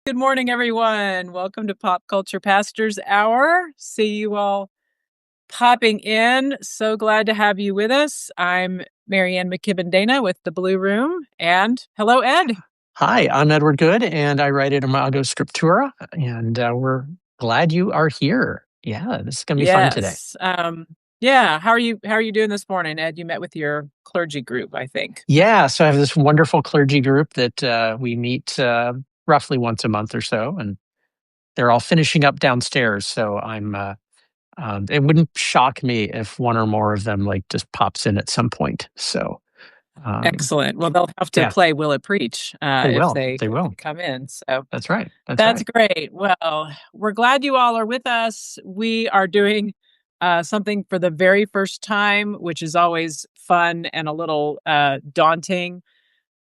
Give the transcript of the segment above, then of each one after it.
Good morning, everyone. Welcome to Pop Culture Pastors Hour. See you all popping in. So glad to have you with us. I'm MaryAnn McKibben Dana with the Blue Room. And hello, Ed. Hi, I'm Edward Good, and I write at Imago Scriptura, and we're glad you are here. Yeah, this is going to be fun today. Yes. Yeah. How are you doing this morning, Ed? You met with your clergy group, I think. Yeah, so I have this wonderful clergy group that we meet roughly once a month or so, and they're all finishing up downstairs. So it wouldn't shock me if one or more of them like just pops in at some point. So Excellent. Well, they'll have to yeah, play Will It Preach they if will. they They will. come in. So That's right. That's that's right. great. Well, we're glad you all are with us. We are doing something for the very first time, which is always fun and a little daunting.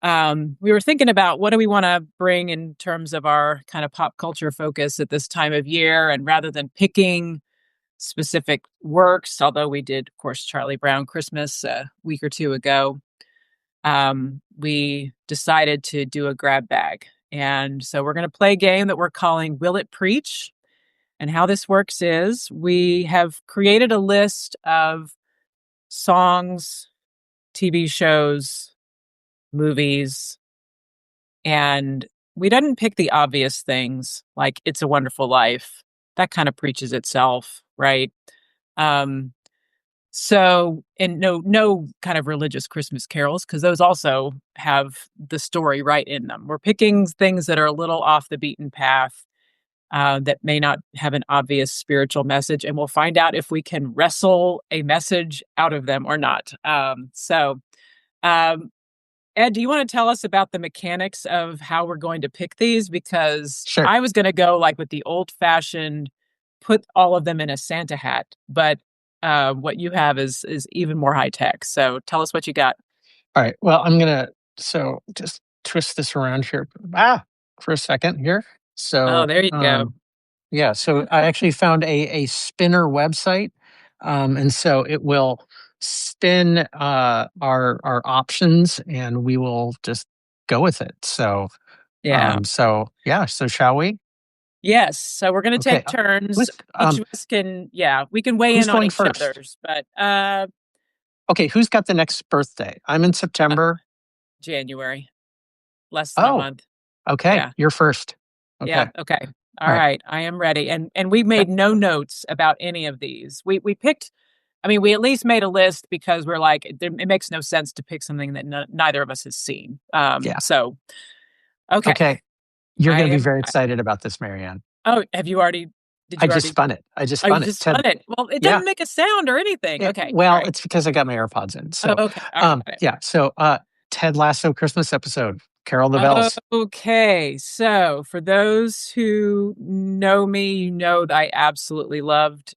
We were thinking about what do we want to bring in terms of our kind of pop culture focus at this time of year. And rather than picking specific works, although we did, of course, Charlie Brown Christmas a week or two ago, we decided to do a grab bag. And so we're going to play a game that we're calling Will It Preach? And how this works is we have created a list of songs, TV shows, movies, and we didn't pick the obvious things like It's a Wonderful Life. That kind of preaches itself, right? Um, and no kind of religious Christmas carols, because those also have the story right in them. We're picking things that are a little off the beaten path, that may not have an obvious spiritual message, and we'll find out if we can wrestle a message out of them or not. Um, Ed, do you want to tell us about the mechanics of how we're going to pick these? Because Sure. I was going to go like with the old fashioned, put all of them in a Santa hat, but what you have is even more high tech. So tell us what you got. All right. Well, so just twist this around here. For a second here. Oh, So, there you go. yeah, so I actually found a spinner website. And so it will spin our options and we will just go with it. So, Yeah. so shall we? Yes. So we're going to Okay. take turns. Who's, Each um, of us can, yeah, we can weigh who's in on going each first? other's, but Okay. Who's got the next birthday? I'm in September. January, less than a Oh, month. okay. Yeah. You're first. Yeah. Okay. Okay. All All right. right. I am ready. And we Okay. made no notes about any of these. We picked, I mean, we at least made a list because we're like, it makes no sense to pick something that neither of us has seen. Yeah. So, okay. Okay. You're I going to be am. very excited about this, Marianne. Oh, have you already, did I you just already, spun it. I just oh, you spun it. just spun it? Well, it Yeah. doesn't make a sound or anything. Yeah, Okay. All well, right. it's because I got my AirPods in. Oh, So, okay. All right. Got it. yeah. So, Ted Lasso Christmas episode, Carol the Bells. Okay, so for those who know me, you know that I absolutely loved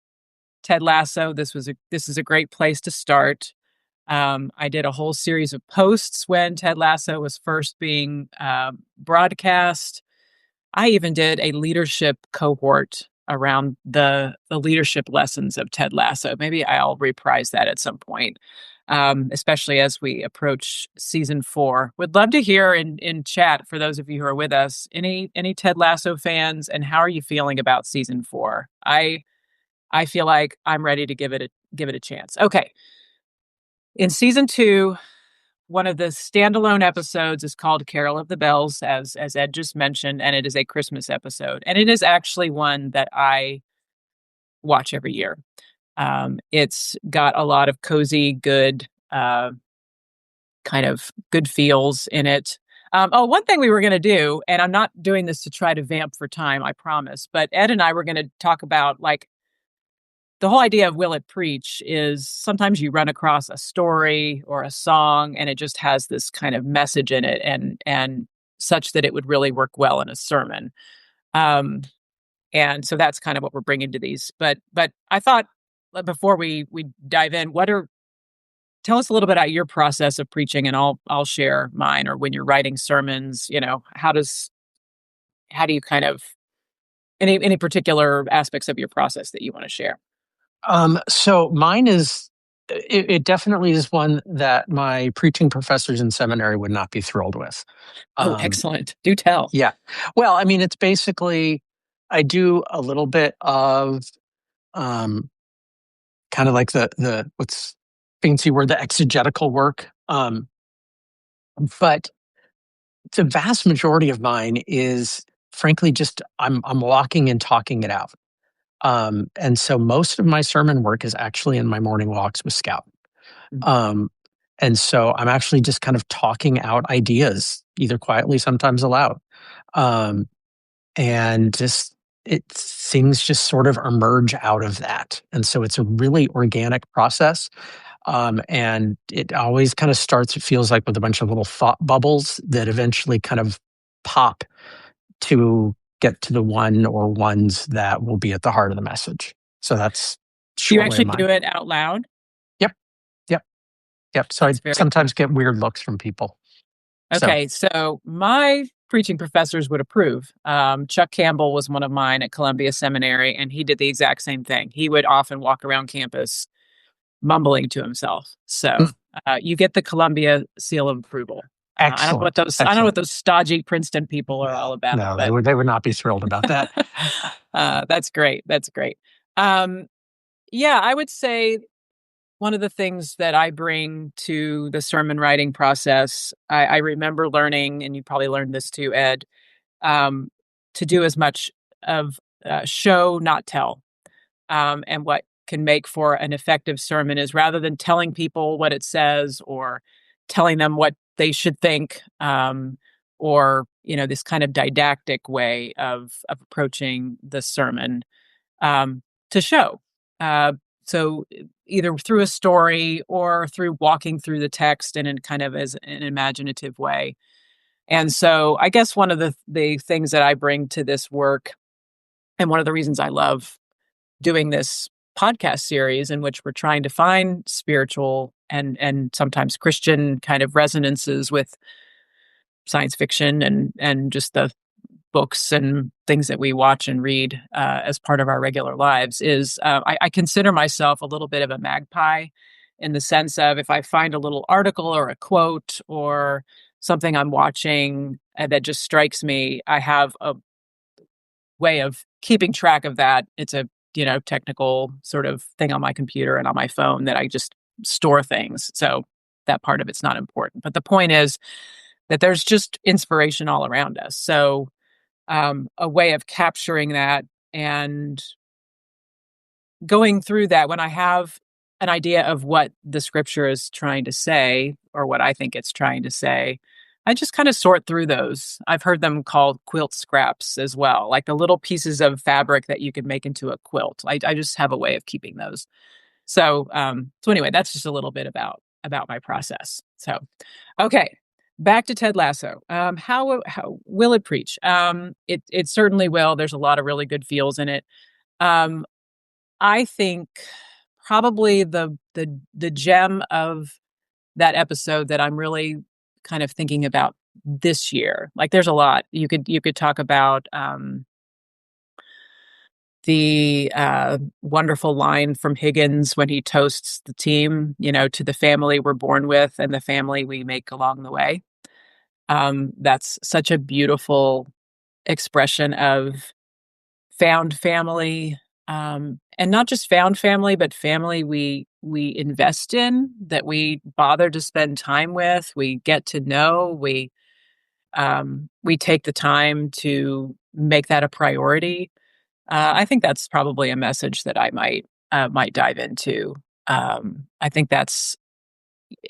Ted Lasso. This is a great place to start. I did a whole series of posts when Ted Lasso was first being broadcast. I even did a leadership cohort around the leadership lessons of Ted Lasso. Maybe I'll reprise that at some point, especially as we approach season 4. Would love to hear in chat, for those of you who are with us, any Ted Lasso fans, and how are you feeling about season 4? I feel like I'm ready to give it a chance. Okay, in season 2, one of the standalone episodes is called Carol of the Bells, as Ed just mentioned, and it is a Christmas episode. And it is actually one that I watch every year. It's got a lot of cozy, good, kind of good feels in it. One thing we were going to do, and I'm not doing this to try to vamp for time, I promise, but Ed and I were going to talk about like the whole idea of Will It Preach is sometimes you run across a story or a song and it just has this kind of message in it and such that it would really work well in a sermon. Um, and so that's kind of what we're bringing to these. But I thought, before we dive in, tell us a little bit about your process of preaching, and I'll share mine. Or when you're writing sermons, how do you kind of, any particular aspects of your process that you want to share? So mine is it definitely is one that my preaching professors in seminary would not be thrilled with. Oh, Um, excellent. Do tell. yeah. Well, I mean, it's basically, I do a little bit of um, kind of like the what's fancy word, the exegetical work. But the vast majority of mine is frankly just I'm walking and talking it out. And so most of my sermon work is actually in my morning walks with Scout. Um, and so I'm actually just kind of talking out ideas, either quietly, sometimes aloud. Um, and just things just sort of emerge out of that. And so it's a really organic process. And it always kind of starts, it feels like, with a bunch of little thought bubbles that eventually kind of pop to get to the one or ones that will be at the heart of the message. So that's Do you short way of actually mine. do it out loud? Yep. Yep. Yep. So I That's very cool. sometimes get weird looks from people. So, Okay, so my preaching professors would approve. Chuck Campbell was one of mine at Columbia Seminary, and he did the exact same thing. He would often walk around campus mumbling to himself. mm, So you get the Columbia seal of approval. I don't know what excellent. those. I don't know what Excellent. those stodgy Princeton people are all No, about, no, but they would not be thrilled about that. that's great. That's great. Um, yeah, I would say one of the things that I bring to the sermon writing process, I remember learning, and you probably learned this too, Ed, um, to do as much of show, not tell. And what can make for an effective sermon is rather than telling people what it says or telling them what they should think, or this kind of didactic way of approaching the sermon, um, to show. Uh, so either through a story or through walking through the text in kind of as an imaginative way. And so I guess one of the things that I bring to this work, and one of the reasons I love doing this podcast series in which we're trying to find spiritual and sometimes Christian kind of resonances with science fiction and just the books and things that we watch and read as part of our regular lives is I consider myself a little bit of a magpie in the sense of if I find a little article or a quote or something I'm watching that just strikes me, I have a way of keeping track of that. It's a technical sort of thing on my computer and on my phone that I just store things. So that part of it's not important. But the point is that there's just inspiration all around us. So a way of capturing that and going through that when I have an idea of what the scripture is trying to say or what I think it's trying to say, I just kind of sort through those. I've heard them called quilt scraps as well, like the little pieces of fabric that you could make into a quilt. I just have a way of keeping those. So anyway, that's just a little bit about my process. So, okay, back to Ted Lasso. How will it preach? It certainly will. There's a lot of really good feels in it. Um, I think probably the gem of that episode that I'm really kind of thinking about this year. Like, there's a lot you could talk about. The wonderful line from Higgins when he toasts the team, to the family we're born with and the family we make along the way. That's such a beautiful expression of found family, and not just found family, but family we invest in, that we bother to spend time with, we get to know, we take the time to make that a priority. I think that's probably a message that I might dive into. I think that's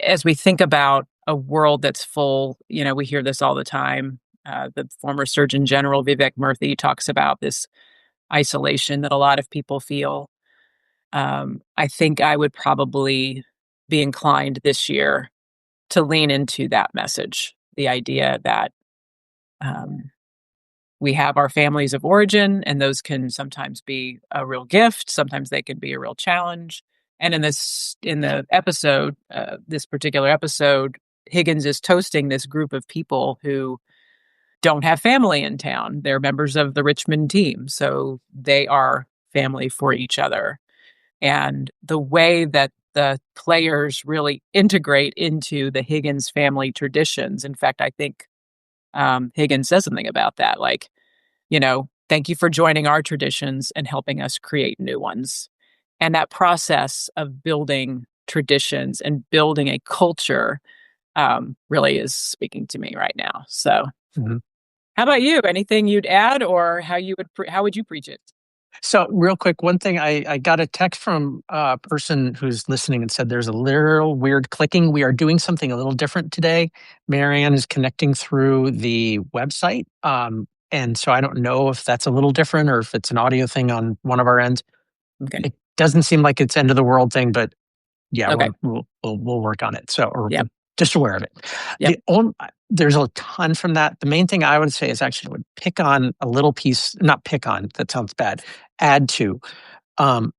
as we think about a world that's full. We hear this all the time. The former Surgeon General Vivek Murthy talks about this isolation that a lot of people feel. I think I would probably be inclined this year to lean into that message, the idea that um, we have our families of origin, and those can sometimes be a real gift. Sometimes they can be a real challenge. And in the episode, this particular episode, Higgins is toasting this group of people who don't have family in town. They're members of the Richmond team, so they are family for each other. And the way that the players really integrate into the Higgins family traditions. In fact, I think Higgins says something about that, like, thank you for joining our traditions and helping us create new ones. And that process of building traditions and building a culture really is speaking to me right now. So, Mhm. how about you? Anything you'd add, or how would you preach it? So, real quick, one thing I got a text from a person who's listening and said there's a little weird clicking. We are doing something a little different today. MaryAnn is connecting through the website. And so I don't know if that's a little different or if it's an audio thing on one of our ends. Okay. It doesn't seem like it's end of the world thing, but yeah, Okay. we'll work on it. So, or Yep. just aware of it. Yep. There's a ton from that. The main thing I would say is actually would pick on a little piece, not pick on, that sounds bad, add to. Um,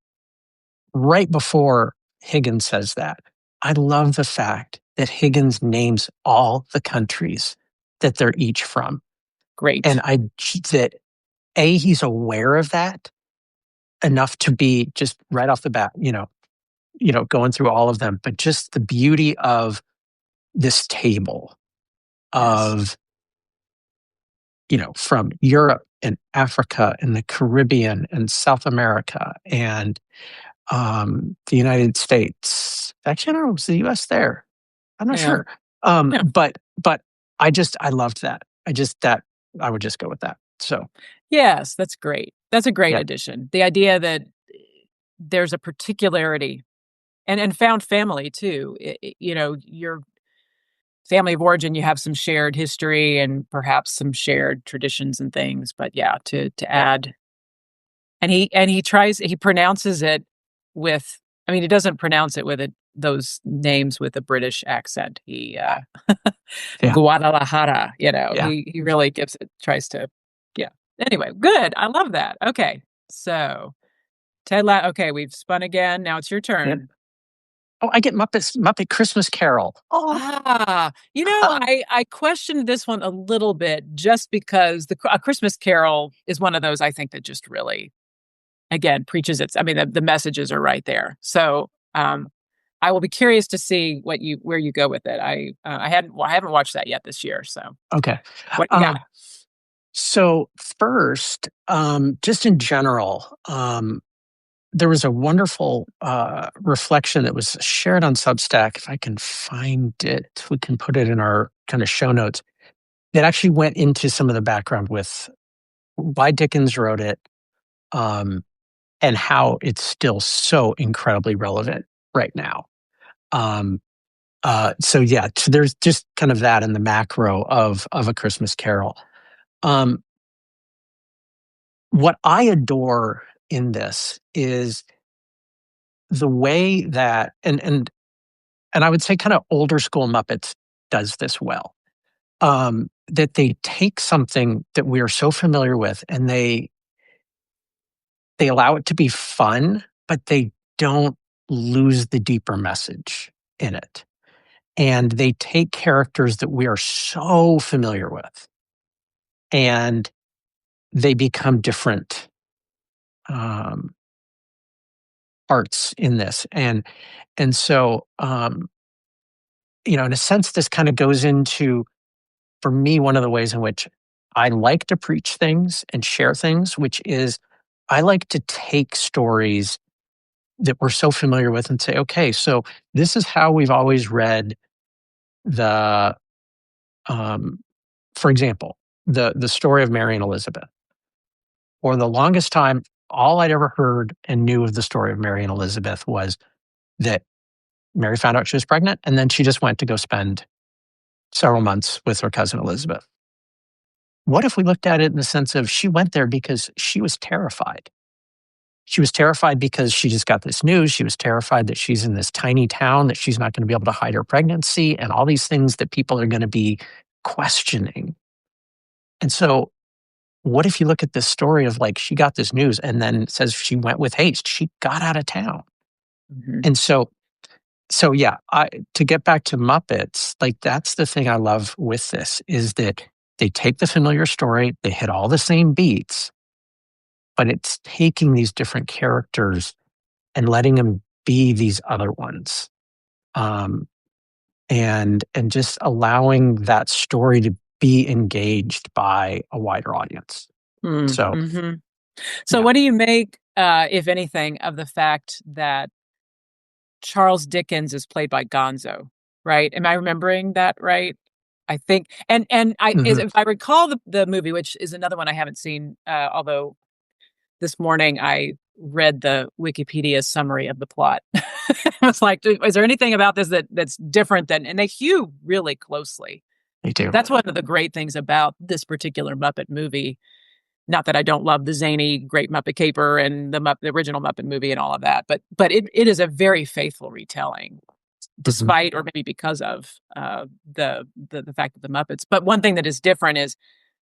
right before Higgins says that, I love the fact that Higgins names all the countries that they're each from. And Great. that he's aware of that enough to be just right off the bat, going through all of them, but just the beauty of this table Yes. of, from Europe and Africa and the Caribbean and South America and the United States. Actually, I don't know, was the US there? I'm not Yeah. sure. Yeah. But I loved that. I would just go with that. So Yes, that's great. That's a great yeah, addition. The idea that there's a particularity and found family too. Your family of origin, you have some shared history and perhaps some shared traditions and things. But yeah, to yeah, add, he pronounces it with. I mean, he doesn't pronounce it with those names with a British accent. He yeah, Guadalajara. yeah. He really gives it. Tries to. Yeah. Anyway, good. I love that. Okay, so okay, we've spun again. Now it's your Yeah. turn. Oh, I get Muppet Christmas Carol. Oh, I questioned this one a little bit just because A Christmas Carol is one of those I think that just really, again, preaches its. I mean, the messages are right there. So, I will be curious to see where you go with it. I haven't watched that yet this year. So, okay. what you got? Um, so first, just in general, there was a wonderful reflection that was shared on Substack. If I can find it, we can put it in our kind of show notes. That actually went into some of the background with why Dickens wrote it, um, and how it's still so incredibly relevant right now. Um, so yeah, so there's just kind of that in the macro of A Christmas Carol. Um, what I adore in this is the way that and I would say kind of older school Muppets does this well. That they take something that we are so familiar with and they allow it to be fun, but they don't lose the deeper message in it. And they take characters that we are so familiar with and they become different um, parts in this. And so in a sense, this kind of goes into, for me, one of the ways in which I like to preach things and share things, which is I like to take stories that we're so familiar with and say, okay, so this is how we've always read the, um, for example, the story of Mary and Elizabeth. For the longest time, all I'd ever heard and knew of the story of Mary and Elizabeth was that Mary found out she was pregnant and then she just went to go spend several months with her cousin Elizabeth. What if we looked at it in the sense of she went there because she was terrified? She was terrified because she just got this news. She was terrified that she's in this tiny town, that she's not going to be able to hide her pregnancy, and all these things that people are going to be questioning. And so, what if you look at this story of like she got this news and then it says she went with haste, she got out of town. Mhm. And so yeah, to get back to Muppets, like that's the thing I love with this is that they take the familiar story, they hit all the same beats, but it's taking these different characters and letting them be these other ones, um, and just allowing that story to be engaged by a wider audience. So Mm-hmm. So, yeah. what do you make, if anything, of the fact that Charles Dickens is played by Gonzo? Right? Am I remembering that right? I think, and Mhm. if I recall the movie, which is another one I haven't seen, although this morning I read the Wikipedia summary of the plot. I was like, is there anything about this that's different than? And they hew really closely. They do. That's one of the great things about this particular Muppet movie. Not that I don't love the zany Great Muppet Caper and the original Muppet movie and all of that, but it is a very faithful retelling, Mhm. despite or maybe because of the fact that the Muppets. But one thing that is different is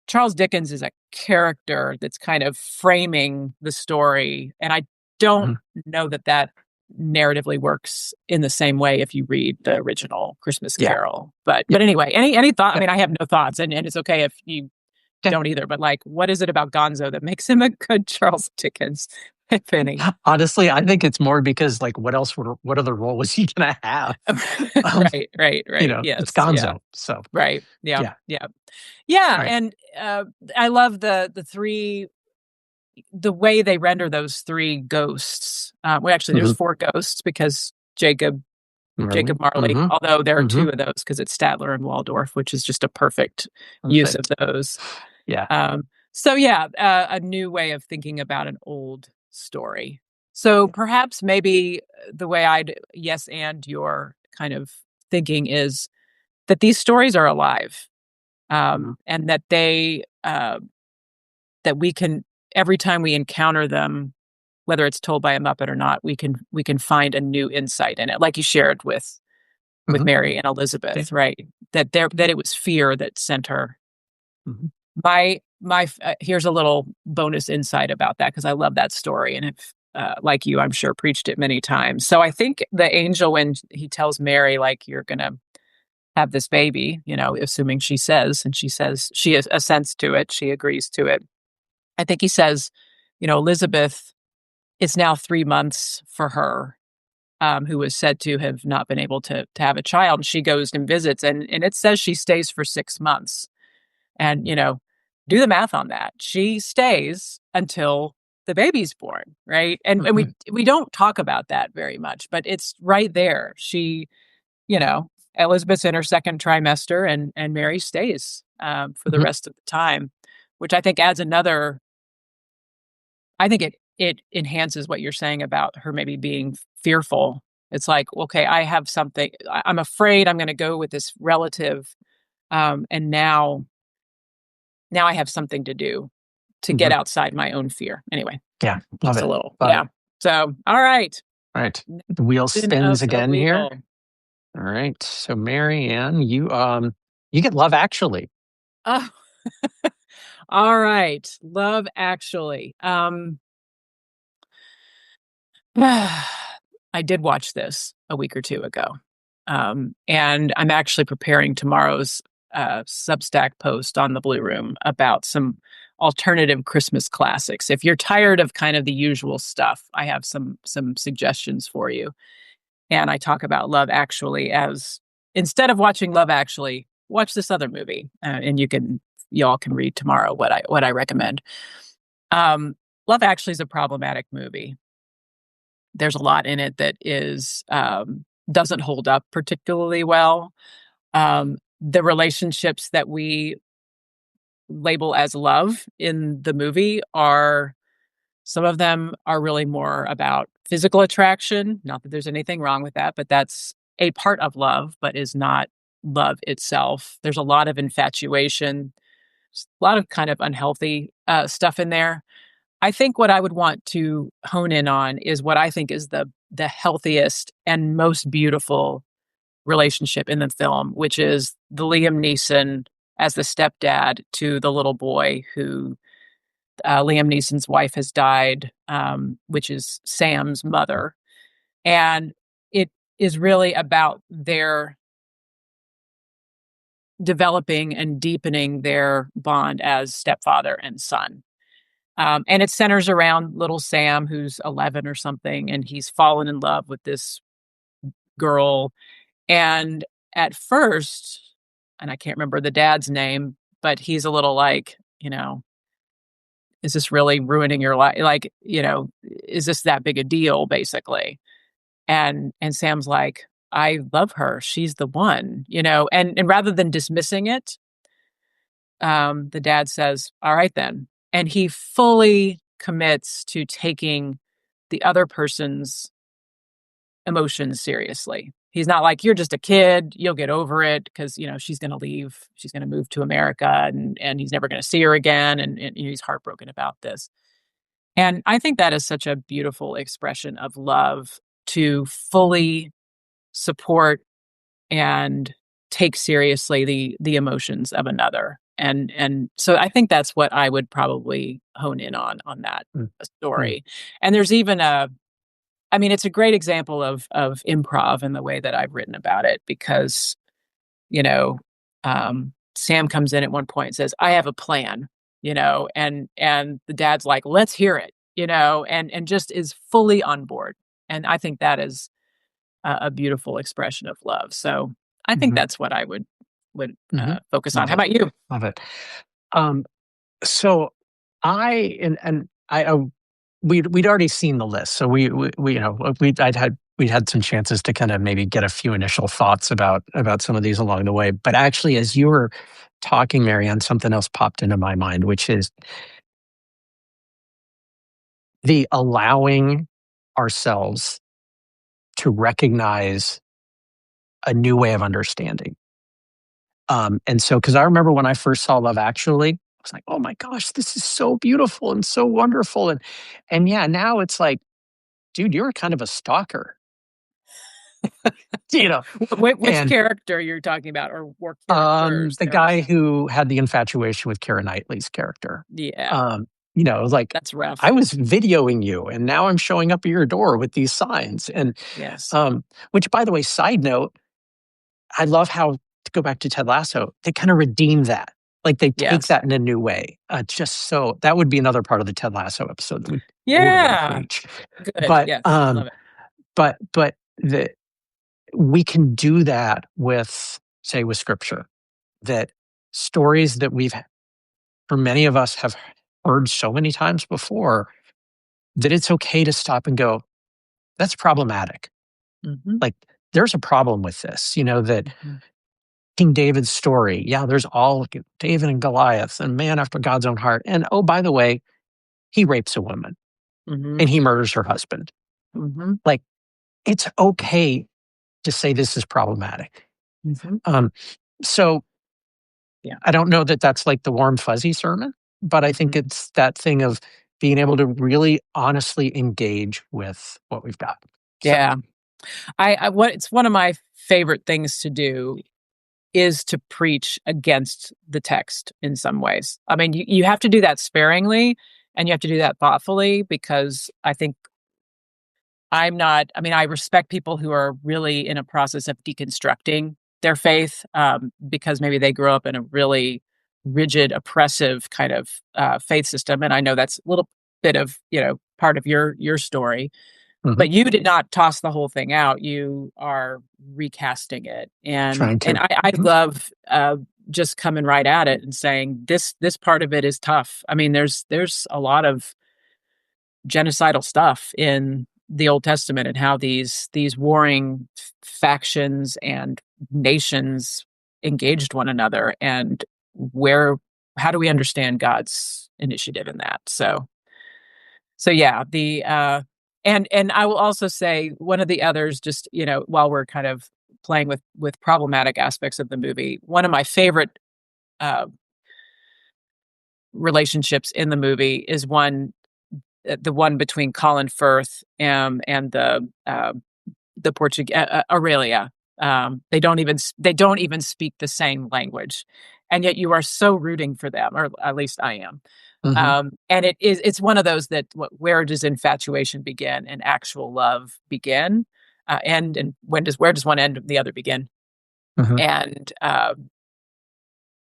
Charles Dickens is a character that's kind of framing the story, and I don't Mhm. know that that narratively works in the same way if you read the original Christmas Yeah. Carol. But Yeah. anyway, any thought? I Yeah. mean, I have no thoughts, and it's okay if you Yeah. don't either. But like, what is it about Gonzo that makes him a good Charles Dickens, if any? Honestly, I think it's more because, like, what other role was he gonna have? Um, Right, right, right. it's Yes, yeah, Gonzo. So right. Yeah, yeah. yeah, yeah. Right. And I love the three the way they render those three ghosts. Well, actually, there's Mhm. four ghosts because Jacob Marley. Marley. Mhm. Although there are Mhm. two of those because it's Statler and Waldorf, which is just a perfect use of Perfect. those. Yeah. So yeah, a new way of thinking about an old story. So perhaps maybe the way I'd yes and your kind of thinking is that these stories are alive, Mhm. and that that we can every time we encounter them, whether it's told by a Muppet or not, we can find a new insight in it, like you shared with Mhm. Mary and Yeah. Elizabeth, right? That it was fear that sent her. Mhm. My here's a little bonus insight about that because I love that story, and if like you, I'm sure preached it many times. So I think the angel, when he tells Mary, like, you're gonna have this baby, assuming she says, and she says she assents to it, she agrees to it. I think he says, Elizabeth, it's now 3 months for her, who was said to have not been able to have a child. And she goes and visits, and it says she stays for 6 months. And, do the math on that. She stays until the baby's born, right? And we Mhm. we don't talk about that very much, but it's right there. You know, Elizabeth's in her second trimester, and Mary stays for the Mhm. rest of the time, which I think adds another. I think it enhances what you're saying about her maybe being fearful. It's like, okay, I have something. I'm afraid I'm going to go with this relative, and now I have something to do to get Mhm. outside my own fear. Anyway, Yeah. Love just a it. little, Love it. yeah. So, all right, All right. The wheel spin spins of the again here. wheel. All right. So MaryAnn, you get Love Actually. Oh, all right. Love Actually. I did watch this a week or two ago. And I'm actually preparing tomorrow's Substack post on the Blue Room about some alternative Christmas classics. If you're tired of kind of the usual stuff, I have some suggestions for you. And I talk about Love Actually as instead of watching Love Actually, watch this other movie, and y'all can read tomorrow what I recommend. Um, Love Actually is a problematic movie. There's a lot in it that is doesn't hold up particularly well. The relationships that we label as love in the movie are some of them are really more about physical attraction. Not that there's anything wrong with that, but that's a part of love, but is not love itself. There's a lot of infatuation, a lot of kind of unhealthy stuff in there. I think what I would want to hone in on is what I think is the healthiest and most beautiful relationship in the film, which is the Liam Neeson as the stepdad to the little boy who Liam Neeson's wife has died, which is Sam's mother. And it is really about their developing and deepening their bond as stepfather and son. And it centers around little Sam, who's 11 or something, and he's fallen in love with this girl. And at first, and I can't remember the dad's name, but he's a little like, is this really ruining your life? Like, is this that big a deal, basically? And Sam's like, I love her. She's the one, and rather than dismissing it, the dad says, all right, then. And he fully commits to taking the other person's emotions seriously. He's not like, you're just a kid, you'll get over it because, she's going to leave. She's going to move to America and he's never going to see her again. And he's heartbroken about this. And I think that is such a beautiful expression of love to fully support and take seriously the emotions of another. And so I think that's what I would probably hone in on that Mm, mm, story. And there's even I mean, it's a great example of improv in the way that I've written about it because, you know, Sam comes in at one point and says, I have a plan, and the dad's like, let's hear it, and just is fully on board. And I think that is a beautiful expression of love. So I think mhm, that's what I would mhm. focus on. Love How it. about you? Love it. Um, so and we'd already seen the list, so we we'd had some chances to kind of maybe get a few initial thoughts about some of these along the way. But actually, as you were talking, Marianne, something else popped into my mind, which is the allowing ourselves to recognize a new way of understanding. And so, because I remember when I first saw Love Actually, I was like, "Oh my gosh, this is so beautiful and so wonderful." And yeah, now it's like, dude, you're kind of a stalker, you know. Which And character you're talking about, or characters? the There are guy so who had the infatuation with Keira Knightley's character, yeah, um, like that's rough. I was videoing you, and now I'm showing up at your door with these signs. And Yes, um, which, by the way, side note, I love how, to go back to Ted Lasso, they kind of redeem that. Like they take yes, that in a new way. Just so that would be another part of the Ted Lasso episode that would totally yeah, preach. good. But Yes, love it. but the we can do that with, say, with scripture. That stories that for many of us, have heard so many times before, that it's okay to stop and go, that's problematic. Hmm. Like there's a problem with this. That Hmm. King David's story. Yeah, there's all David and Goliath and man after God's own heart. And oh, by the way, he rapes a woman Hmm. and he murders her husband. Hmm. Like it's okay to say this is problematic. Hmm. Um, so Yeah. I don't know that that's like the warm fuzzy sermon, but I think Hmm. it's that thing of being able to really honestly engage with what we've got. So, Yeah. It's one of my favorite things to do is to preach against the text in some ways. I mean, you have to do that sparingly and you have to do that thoughtfully because I think I mean, I respect people who are really in a process of deconstructing their faith because maybe they grew up in a really rigid, oppressive kind of faith system. And I know that's a little bit of, part of your story. mhm, But you did not toss the whole thing out. You are recasting it. And trying and to. I Mhm, love just coming right at it and saying this part of it is tough. I mean, there's a lot of genocidal stuff in the Old Testament and how these warring factions and nations engaged one another and where how do we understand God's initiative in that? So yeah, the and I will also say one of the others, just while we're kind of playing with problematic aspects of the movie, one of my favorite uh, relationships in the movie is the one between Colin Firth and the Portuguese Aurelia. They don't even speak the same language, and yet you are so rooting for them, or at least I am. mhm, And it's one of those that where does infatuation begin and actual love begin, and where does one end and the other begin? mhm, And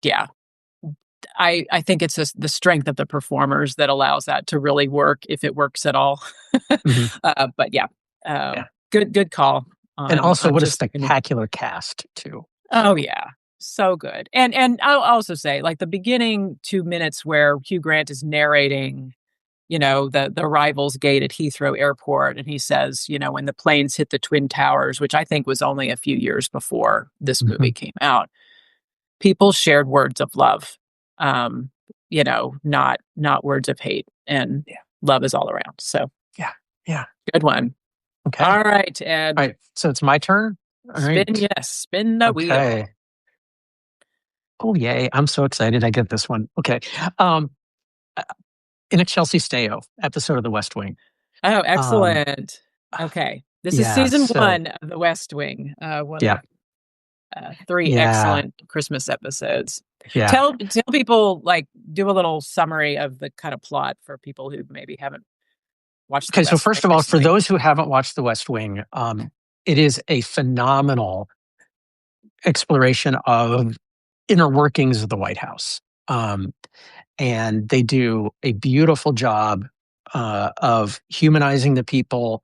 yeah, I think it's just the strength of the performers that allows that to really work, if it works at all. Mhm. But yeah, Yeah. good call And also on what a just spectacular cast too. oh, So, yeah. So good. And I'll also say, like, the beginning 2 minutes where Hugh Grant is narrating, the arrivals gate at Heathrow Airport, and he says, when the planes hit the Twin Towers, which I think was only a few years before this movie mhm. came out, people shared words of love, not words of hate, and Yeah. love is all around. So, Yeah. Yeah. good one. Okay. All right, Ed. All right. So it's my turn. All right. Spin the wheel. Okay. Oh, yay. I'm so excited I get this one. Okay. Um, uh, in a Chelsea Stayo episode of The West Wing. Oh, Um, excellent. Okay. This is yeah. season So, 1 of The West Wing, one of yeah. 3 Yeah. excellent Christmas episodes. Yeah. Tell people, like, do a little summary of the kind of plot for people who maybe haven't watched The Okay. So, West Wing first of all, for recently. those who haven't watched The West Wing, it is a phenomenal exploration of inner workings of the White House. Um, and they do a beautiful job of humanizing the people,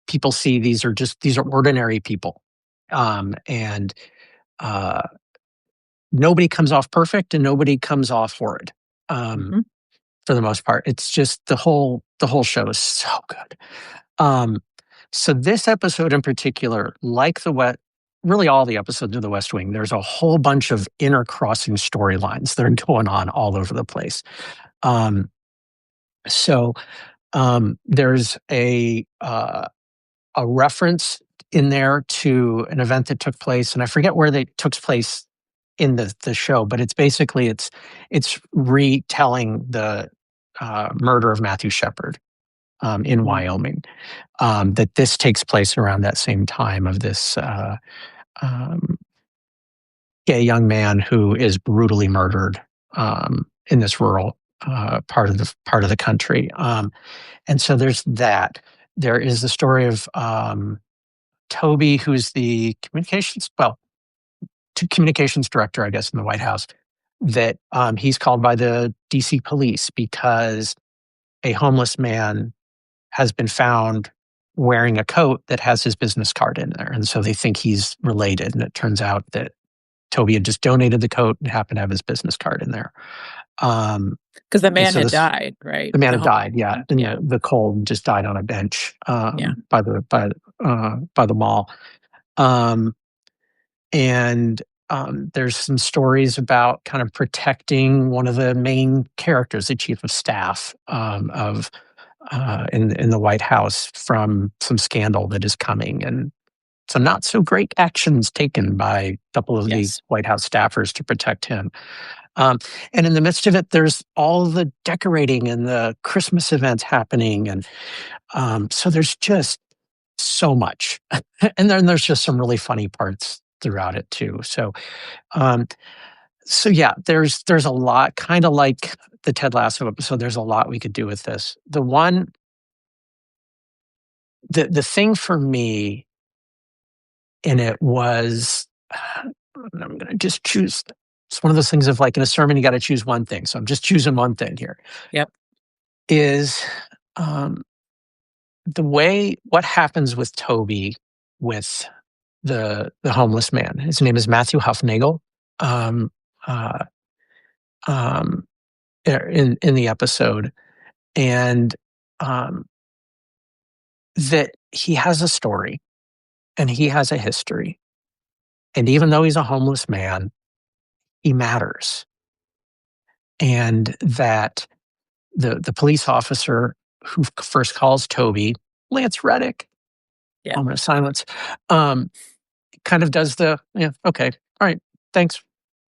people see these are ordinary people, and uh, nobody comes off perfect and nobody comes off horrid. Um, Mhm, for the most part, it's just the whole show is so good. Um, so this episode in particular, like really all the episodes of The West Wing, there's a whole bunch of intercrossing storylines that are going on all over the place. Um, so there's a reference in there to an event that took place, and I forget where they took place in the show, but it's retelling the murder of Matthew Shepard in mhm, Wyoming. That this takes place around that same time of this um, gay young man who is brutally murdered in this rural part of the country. And so there's that. There is the story of Toby, who's the communications director, I guess, in the White House. That he's called by the DC police because a homeless man has been found wearing a coat that has his business card in there. And so they think he's related. And it turns out that Toby had just donated the coat and happened to have his business card in there. Um, 'cause the and man so had this, died, right? the man The had whole died, yeah, man, in yeah, the cold, just died on a bench yeah. by the mall. Um, and there's some stories about kind of protecting one of the main characters, the chief of staff of in the White House from some scandal that is coming, and some not so great actions taken by a couple of the Yes. White House staffers to protect him. Um, and in the midst of it, there's all the decorating and the Christmas events happening, and so there's just so much, and then there's just some really funny parts throughout it too. Um, so yeah, there's a lot, kind of like the Ted Lasso episode. There's a lot we could do with this. The thing for me in it was, I'm going to just choose. It's one of those things of, like, in a sermon, you got to choose one thing. So I'm just choosing one thing here. Yep. Is um, what happens with Toby with the homeless man. His name is Matthew Huffnagel. Um, uh, um, in the episode, and um, that he has a story and he has a history, and even though he's a homeless man, he matters, and that the police officer who first calls Toby, Lance Reddick, Yeah. moment of silence, um, kind of does yeah, okay, all right, thanks,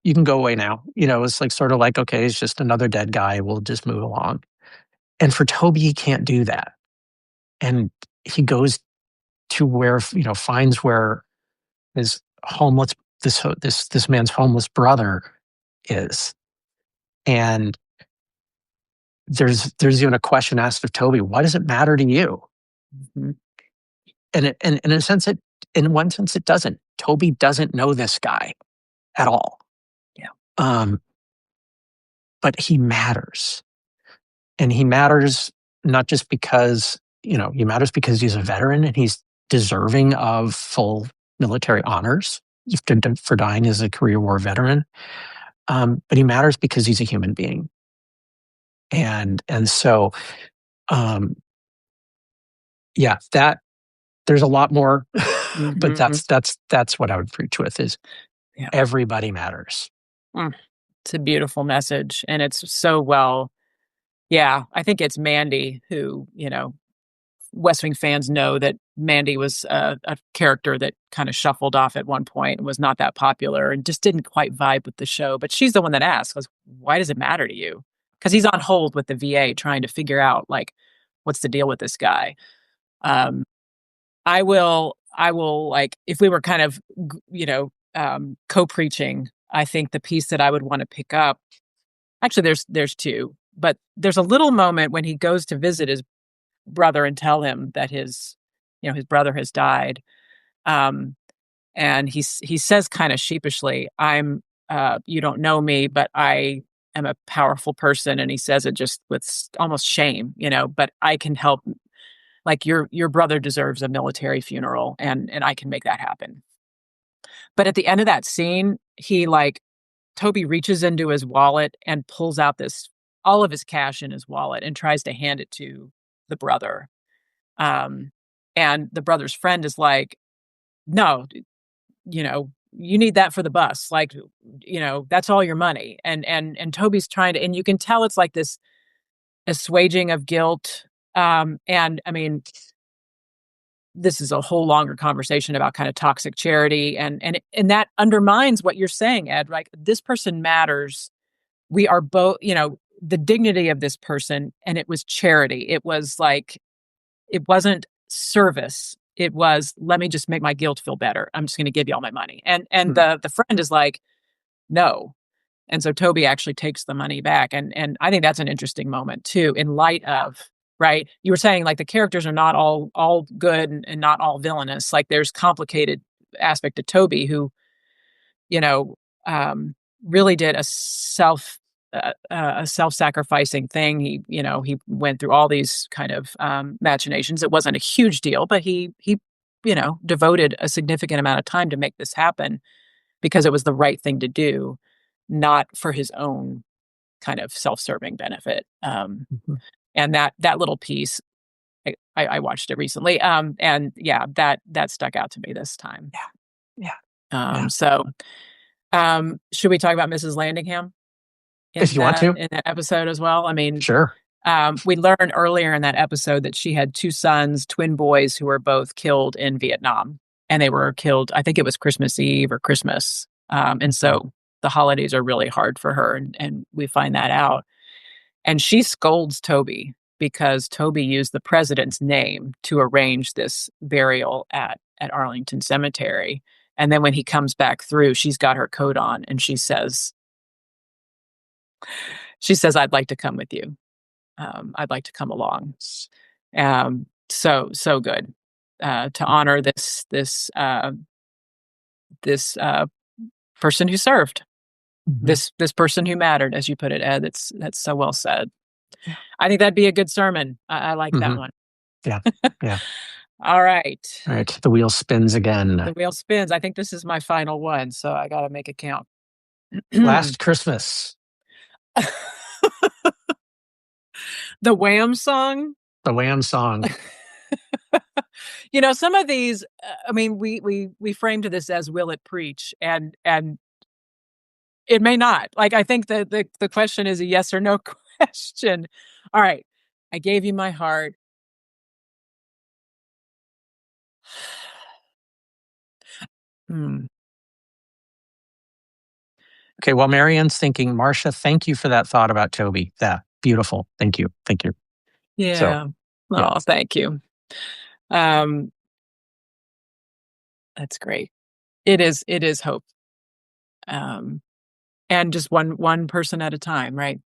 you can go away now. It's like sort of like, okay, he's just another dead guy. We'll just move along. And for Toby, he can't do that. And he goes to where, finds where his homeless, this man's homeless brother is. And there's even a question asked of Toby, why does it matter to you? Mhm. And in one sense, it doesn't. Toby doesn't know this guy at all. Yeah. Um, but he matters. And he matters not just because, he matters because he's a veteran and he's deserving of full military honors for dying as a career war veteran. But he matters because he's a human being. And so, um, yeah, that there's a lot more, but Mm-hmm. that's what I would preach with is Yeah. everybody matters. Mm. It's a beautiful message. And it's so well, yeah, I think it's Mandy who, West Wing fans know that Mandy was a character that kind of shuffled off at one point and was not that popular and just didn't quite vibe with the show. But she's the one that asks, why does it matter to you? Because he's on hold with the VA trying to figure out, like, what's the deal with this guy? Um, I will, like, if we were kind of, co-preaching, I think the piece that I would want to pick up, actually, there's two, but there's a little moment when he goes to visit his brother and tell him that his brother has died. Um, and he says kind of sheepishly, you don't know me, but I am a powerful person. And he says it just with almost shame, but I can help. Like your brother deserves a military funeral and I can make that happen. But at the end of that scene, Toby reaches into his wallet and pulls out all of his cash in his wallet and tries to hand it to the brother. Um, and the brother's friend is like, no, you need that for the bus. Like, that's all your money. And Toby's trying to, and you can tell it's like this assuaging of guilt. And I mean, this is a whole longer conversation about kind of toxic charity. And that undermines what you're saying, Ed. Like, this person matters. We are both, the dignity of this person. And it was charity. It was like, it wasn't service. It was, let me just make my guilt feel better. I'm just going to give you all my money. And Hmm. the friend is like, no. And so Toby actually takes the money back. And I think that's an interesting moment too, in light of, right? You were saying like the characters are not all good and not all villainous. Like there's complicated aspect to Toby who, you know, really did a self-sacrificing thing. He went through all these kind of machinations. It wasn't a huge deal, but he devoted a significant amount of time to make this happen because it was the right thing to do, not for his own kind of self-serving benefit. Mhm. And that little piece, I watched it recently, and yeah, that stuck out to me this time. Yeah. Yeah. So, should we talk about Mrs. Landingham If in you want that to, in that episode as well? I mean, sure. we learned earlier in that episode that she had two sons, twin boys, who were both killed in Vietnam, and they were killed. I think it was Christmas Eve or Christmas, and Mhm. so the holidays are really hard for her, and we find that out. And she scolds Toby because Toby used the president's name to arrange this burial at Arlington Cemetery. And then when he comes back through, she's got her coat on and she says, I'd like to come with you. I'd like to come along. So good to honor this person who served, Mhm. this person who mattered, as you put it, Ed. That's so well said. Yeah. I think that'd be a good sermon. I like that Mhm. one. Yeah. Yeah. All right. All right. The wheel spins again. The wheel spins. I think this is my final one, so I got to make it count. Last Christmas, The Wham song. the Wham song. Some of these. I mean, we framed this as "Will it preach?" and it may not. Like, I think the question is a yes or no question. All right, I gave you my heart. Hmm. Okay. While Marianne's thinking, Marcia, thank you for that thought about Toby. That beautiful. Thank you. Thank you. So, Yeah. yeah. Oh, thank you. Um, that's great. It is hope. Um, and just one person at a time, right?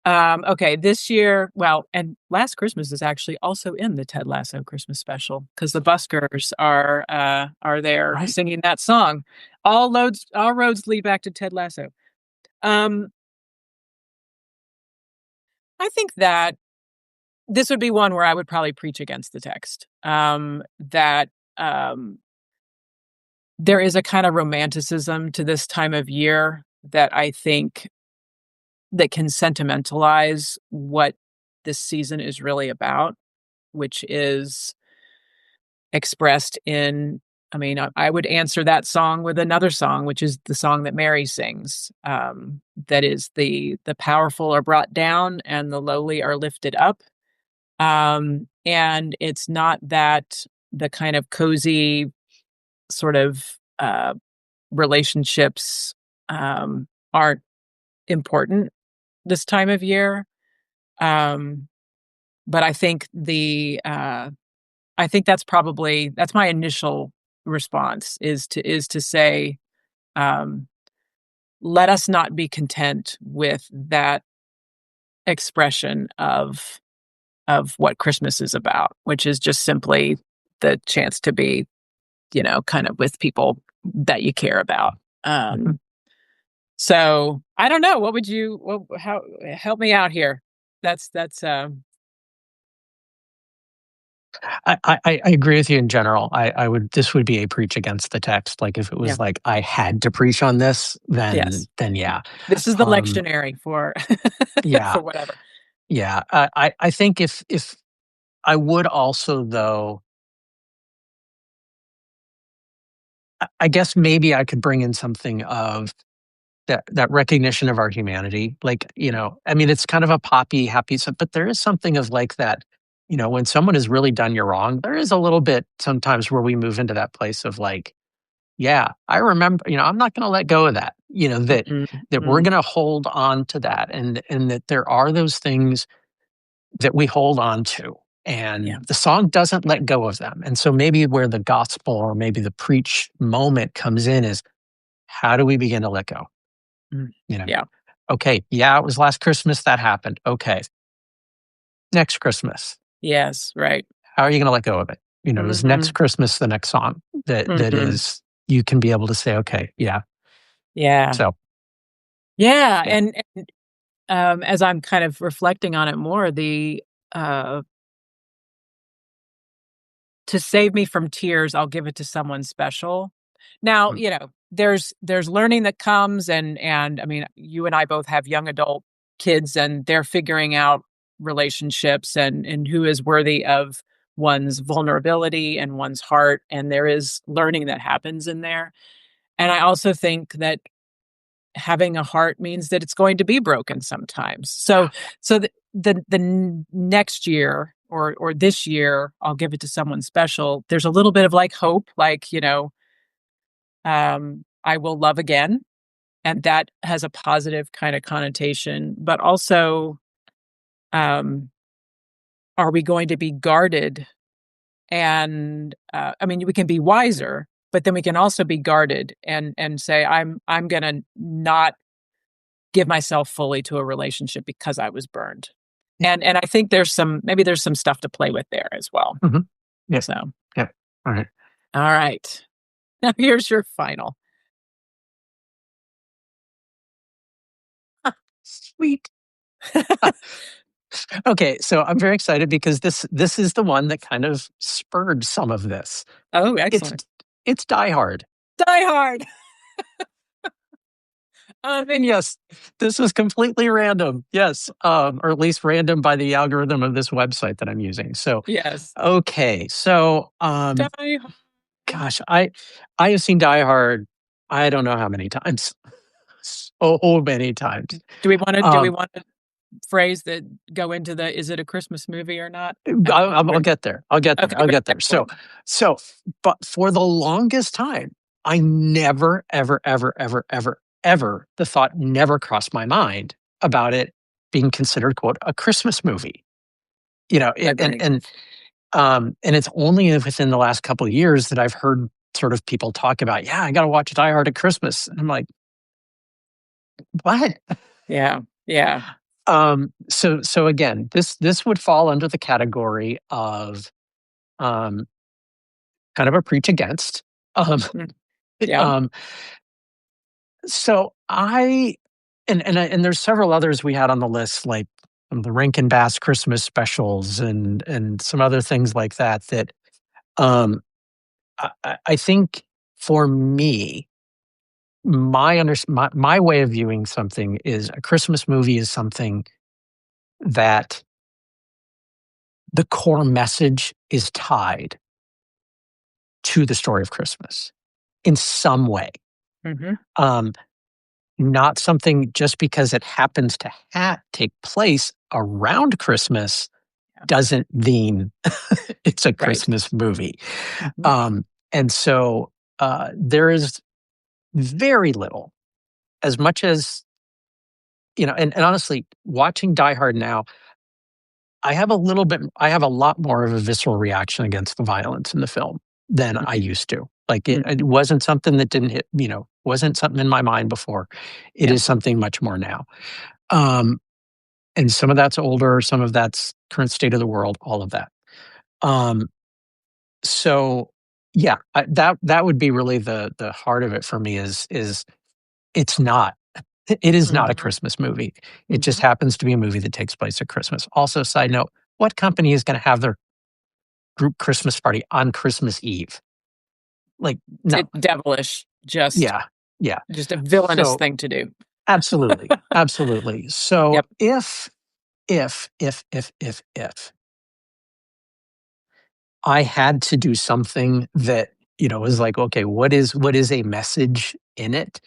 Okay, this year, well, and Last Christmas is actually also in the Ted Lasso Christmas special because the buskers are there Right. singing that song. All roads lead back to Ted Lasso. Um, I think that this would be one where I would probably preach against the text. That um, there is a kind of romanticism to this time of year that I think that can sentimentalize what this season is really about, which is expressed in, I mean, I would answer that song with another song, which is the song that Mary sings. That is the powerful are brought down and the lowly are lifted up. And it's not that the kind of cozy sort of relationships aren't important this time of year. Um, but I think that's my initial response is to say, um, let us not be content with that expression of what Christmas is about, which is just simply the chance to be, kind of with people that you care about. Mhm. So I don't know. What would you? How help me out here? That's I agree with you in general. I would this would be a preach against the text. Like if it yeah, was like I had to preach on this, yes. then yeah. This is the Um, lectionary for yeah, for whatever. yeah. I think if I would also though, I guess maybe I could bring in something of that recognition of our humanity. Like, I mean, it's kind of a poppy, happy, but there is something of like that, when someone has really done you wrong, there is a little bit sometimes where we move into that place of like, yeah, I remember, I'm not going to let go of that, Mm, that we're mm, going to hold on to that and that there are those things that we hold on to. yeah. And the song doesn't let go of them. And so maybe where the gospel or maybe the preach moment comes in is how do we begin to let go? Mm, You know, yeah. okay, yeah, it was last Christmas that happened. Okay, next Christmas, Yes. Right. how are you going to let go of it? Is next Mhm. Christmas the next song that Mhm. is you can be able to say, okay, yeah. Yeah. So Yeah, yeah, and, as I'm kind of reflecting on it more, uh, to save me from tears, I'll give it to someone special. Now, mm, there's learning that comes and I mean, you and I both have young adult kids, and they're figuring out relationships and who is worthy of one's vulnerability and one's heart, and there is learning that happens in there. And I also think that having a heart means that it's going to be broken sometimes. yeah, So next year or this year, I'll give it to someone special. There's a little bit of like hope, like, I will love again, and that has a positive kind of connotation. But also, um, are we going to be guarded? And I mean, we can be wiser, but then we can also be guarded and say, I'm going to not give myself fully to a relationship because I was burned. yeah, And I think there's some stuff to play with there as well. mhm, yeah, So, yeah. All right, all right. Now here's your final. sweet. Okay, so I'm very excited because this is the one that kind of spurred some of this. Oh, It's excellent. it's Die Hard. Die Hard. And yes, this was completely random. Yes, or at least random by the algorithm of this website that I'm using. So, Yes. okay, so Die Hard. gosh, I have seen Die Hard. I don't know how many times. So many times. Do we Um, want to phrase that go into the is it a Christmas movie or not? I'll get there. I'll get there. Okay, I'll great. get there. Excellent. So, but for the longest time, I never, ever, ever, ever, ever, ever, the thought never crossed my mind about it being considered, quote, a Christmas movie. Agree. And it's only within the last couple of years that I've heard sort of people talk about, yeah, I got to watch Die Hard at Christmas. And I'm like, what? Yeah. Yeah. So again, this would fall under the category of um, kind of a preach against. Um, Mm, yeah. um, so and there's several others we had on the list, like the Rankin Bass Christmas specials and some other things like that. That um, I think for me, my way of viewing something is a Christmas movie is something that the core message is tied to the story of Christmas in some way. Hmm. Um, Not something just because it happens to take place around Christmas Yeah. doesn't mean it's a Right. Christmas movie. Hmm. Um, and so there is very little, as much as, and honestly, watching Die Hard now, I have a lot more of a visceral reaction against the violence in the film than I used to. Like it wasn't something that didn't hit, wasn't something in my mind before. It Yeah. is something much more now. Um, and some of that's older, some of that's current state of the world, all of that. Um, so yeah, that would be really the heart of it for me is it's not it is not a Hmm. Christmas movie. It just Hmm. happens to be a movie that takes place at Christmas. Also, side note, what company is going to have their group Christmas party on Christmas Eve? Like, no. It's devilish. Yeah. Yeah. Just a villainous So thing to do. absolutely. Absolutely. So Yep. if I had to do something that, was like, okay, what is a message in it?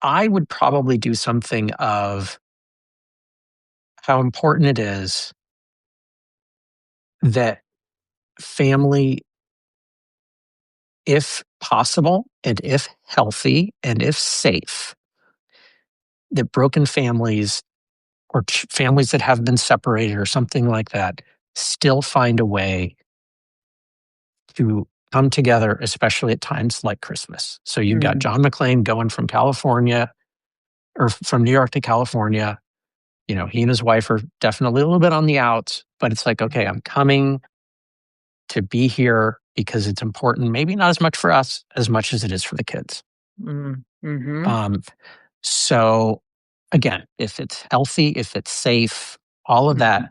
I would probably do something of how important it is that family, if possible and if healthy and if safe, that broken families or families that have been separated or something like that still find a way to come together, especially at times like Christmas. So you've got Mm. John McClane going from California or from New York to California. He and his wife are definitely a little bit on the outs, but it's like, okay, I'm coming to be here because it's important. Maybe not as much for us as much as it is for the kids. Mm. Hmm. Um, so again, if it's healthy, if it's safe, all of that Hmm.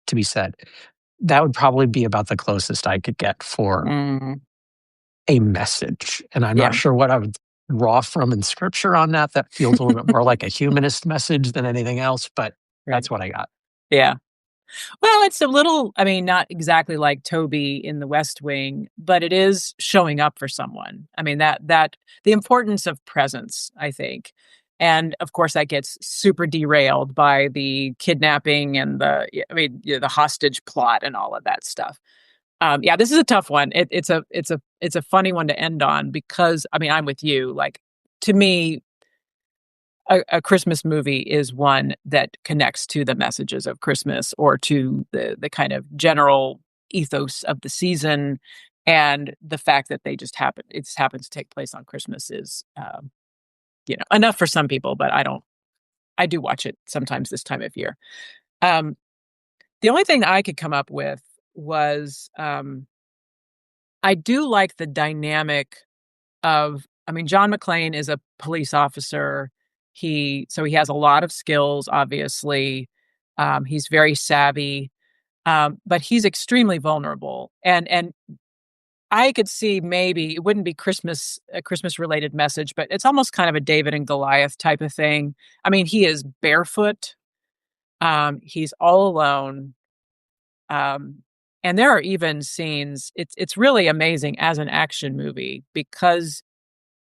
to be said, that would probably be about the closest I could get for Mm. a message. And I'm not Yeah. sure what I would draw from in scripture on that. That feels a little bit more like a humanist message than anything else, but Right. that's what I got. Yeah. Well, it's a little, I mean, not exactly like Toby in The West Wing, but it is showing up for someone. I mean, that the importance of presence, I think. And of course, that gets super derailed by the kidnapping and the hostage plot and all of that stuff. Yeah, this is a tough one. It's a funny one to end on because I mean, I'm with you. Like to me, a Christmas movie is one that connects to the messages of Christmas or to the kind of general ethos of the season, and the fact that they just happens to take place on Christmas is, enough for some people, but I don't. I do watch it sometimes this time of year. Um, the only thing I could come up with was, I do like the dynamic of I mean, John McClane is a police officer. He has a lot of skills, obviously. He's very savvy, but he's extremely vulnerable. And I could see maybe it wouldn't be a Christmas related message, but it's almost kind of a David and Goliath type of thing. I mean, he is barefoot. He's all alone. Um, and there are even scenes. It's really amazing as an action movie because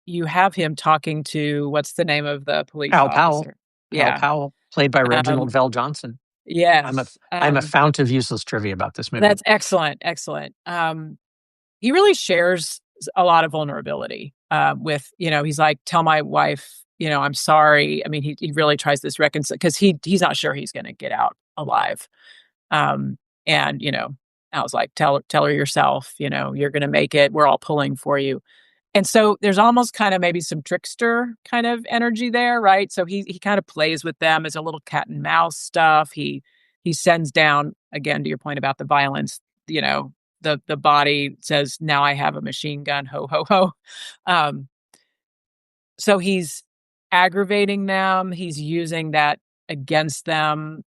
you have him talking to what's the name of the police Al Powell, officer? Al Yeah, Powell, played by um, Reginald Vell Johnson. I'm a yes, I'm a fount of useless trivia about this movie. that's excellent, excellent. He really shares a lot of vulnerability, with he's like, "Tell my wife, I'm sorry." I mean, he really tries this reconcile because he's not sure he's gonna get out alive, um, and, I was like, "Tell her yourself, you're gonna make it, we're all pulling for you." And so there's almost kind of maybe some trickster kind of energy there, right? So he kind of plays with them as a little cat and mouse stuff. He sends down, again, to your point about the violence, you know, the body says, "Now I have a machine gun, ho ho ho." Um, So he's aggravating them. He's using that against them.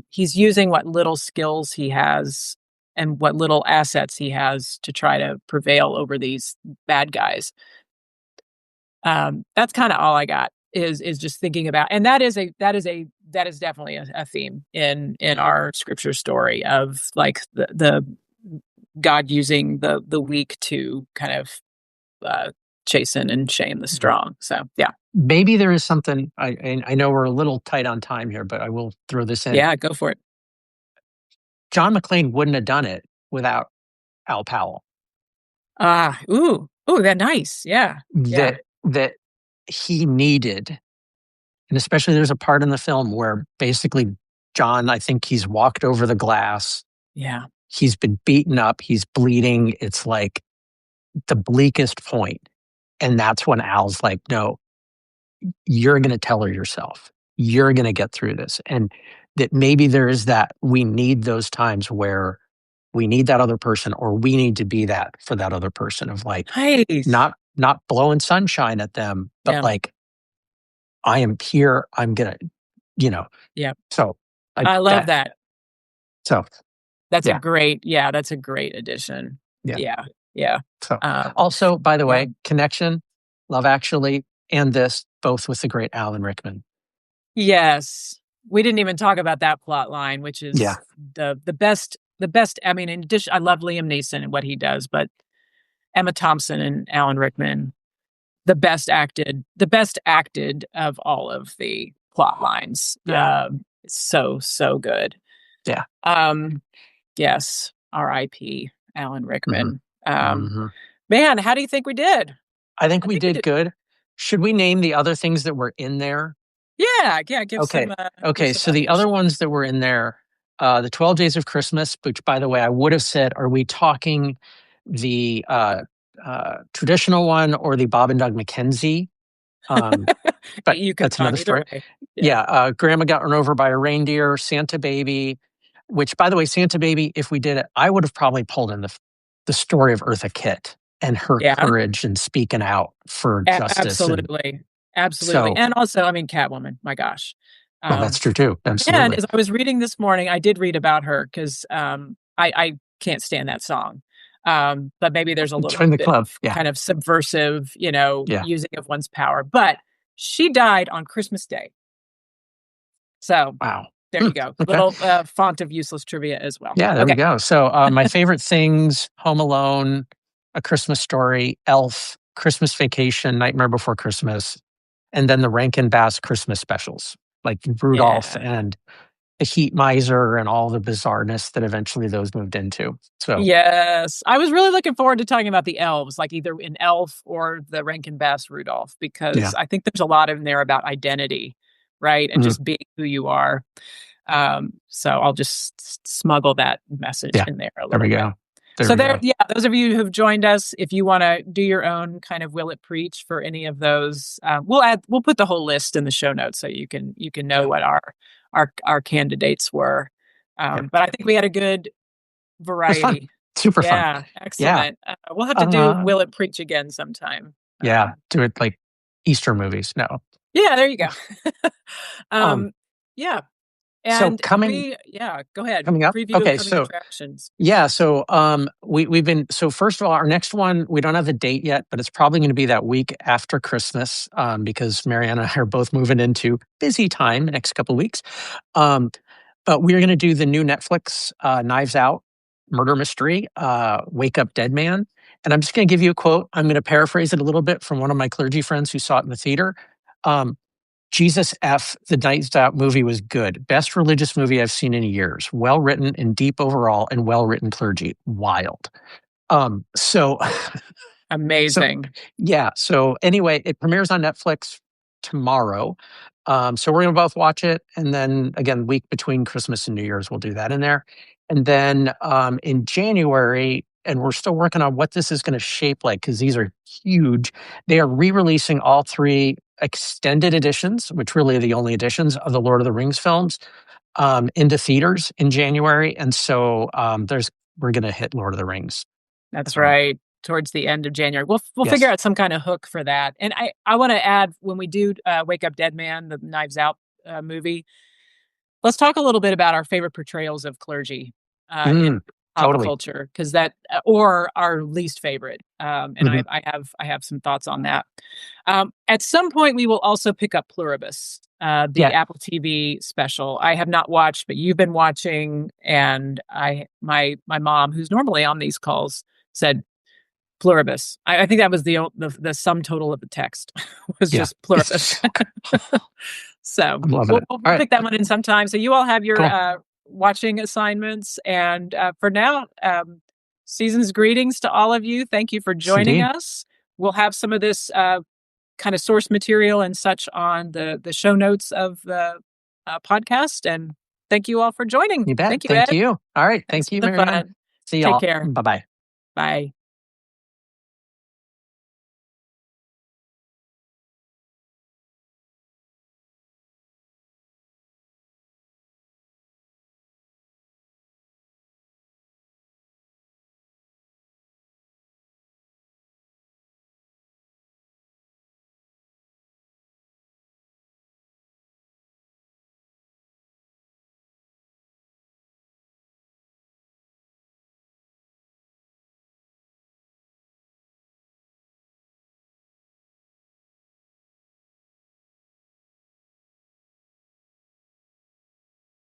He's using what little skills he has and what little assets he has to try to prevail over these bad guys. That's kind of all I got is just thinking about, and that is definitely a theme in our scripture story of like the God using the weak to kind of uh, chasten and shame the strong. So yeah, Maybe there is something. I know we're a little tight on time here, but I will throw this in. yeah, go for it. John McClane wouldn't have done it without Al Powell. Ooh, that nice. Yeah, yeah, That he needed, and especially there's a part in the film where basically John, I think he's walked over the glass. yeah. He's been beaten up. He's bleeding. It's like the bleakest point. And that's when Al's like, no, you're going to tell her yourself. You're going to get through this. And that maybe there is that we need those times where we need that other person, or we need to be that for that other person, of like Nice. not blowing sunshine at them, but Yeah, like, I am here. I'm going to, you know, yeah. so I, I love that, that. so yeah, That's a great addition. yeah. Yeah, yeah. So Um, also, by the yeah. way, Connection, Love Actually, and this, both with the great Alan Rickman. Yes. We didn't even talk about that plot line, which Yeah. is the best. I mean, in addition, I love Liam Neeson and what he does, but Emma Thompson and Alan Rickman, the best acted of all of the plot lines. Yeah. So good. Yeah. Um, yes. R.I.P. Alan Hmm. Rickman. Hmm. Man, how do you think we did? I think I we think we did did. good. Should we name the other things that were in there? Yeah, yeah. Give Okay. some. Give Okay. some So the other others. ones that were in there, the 12 Days of Christmas, which, by the way, I would have said, are we talking the traditional one or the Bob and Doug McKenzie? Um, but You could have that's gone another either story. way. Yeah. Yeah. Grandma got run over by a reindeer, Santa Baby, which, by the way, Santa Baby, if we did it, I would have probably pulled in the story of Eartha Kitt and her Yeah. courage and speaking out for justice. And Absolutely. Absolutely. so, And also, I mean, Catwoman, my gosh. well, that's Um, true too. and Absolutely. as I was reading this morning, I did read about her because I can't stand that song. But maybe there's a little Join the bit club. of Yeah. kind of subversive, Yeah. using of one's power. But she died on Christmas Day. So Wow. there Hmm, you go. okay. Little font of useless trivia as well. Yeah, there we Okay. go. So, my favorite things: Home Alone, A Christmas Story, Elf, Christmas Vacation, Nightmare Before Christmas, and then the Rankin Bass Christmas specials, like Rudolph Yeah. and the Heat Miser and all the bizarreness that eventually those moved into. So, Yes. I was really looking forward to talking about the elves, like either in Elf or the Rankin Bass Rudolph, yeah. because I think there's a lot in there about identity, right? And Mhm. just being who you are. So I'll just smuggle that message Yeah. in there a There we little bit. go. There So we go. yeah, those of you who've joined us, if you want to do your own kind of Will It Preach for any of those, we'll put the whole list in the show notes so you can know Yeah. what our candidates were. Yeah. But I think we had a good It was fun. variety. Super fun. Yeah, Yeah. excellent. We'll have to do Uh, Will It Preach again sometime. yeah. Do it like Easter movies. No. Yeah, there you go. Um, um, yeah, so and yeah, go ahead. coming up. Preview Okay. upcoming So, attractions. yeah, so we've been, so first of all, our next one, we don't have the date yet, but it's probably going to be that week after Christmas, because MaryAnn and I are both moving into busy time the next couple of weeks. Um, but we're going to do the new Netflix Knives Out murder mystery, Wake Up Dead Man. And I'm just going to give you a quote. I'm going to paraphrase it a little bit from one of my clergy friends who saw it in the theater. Um, Jesus F. The Knives Out movie was good. Best religious movie I've seen in years. Well written and deep overall, and well written clergy. Wild. So so Amazing. yeah. So anyway, it premieres on Netflix tomorrow. So we're gonna both watch it, and then again, week between Christmas and New Year's, we'll do that in there. And then in January, and we're still working on what this is going to shape like because these are huge. They are re-releasing all three extended editions, which really are the only editions of the Lord of the Rings films, into theaters in January. And so we're going to hit Lord of the Rings. That's Um, right. towards the end of January. We'll figure Yes. out some kind of hook for that. And I want to add, when we do Wake Up Dead Man, the Knives Out movie, let's talk a little bit about our favorite portrayals of clergy in Mm, pop totally. culture, because that or our least favorite. And Hmm. I have some thoughts on that. At some point, we will also pick up Pluribus, the Yeah. Apple TV special. I have not watched, but you've been watching, and my mom, who's normally on these calls, said Pluribus. I think that was the sum total of the text was Yeah. just It's Pluribus. so good. So I'm loving we'll, it. we'll All we'll right. pick that one in sometime. So you all have your Cool. watching assignments, and for now, season's greetings to all of you. Thank you for Yes, joining indeed. us. We'll have some of this kind of source material and such on the show notes of the podcast. And thank you all for joining. You bet. Thank you, Thank Ed. you. All right. Thanks Thank for you, the Marianne. fun. See Take y'all. care. Bye bye. Bye.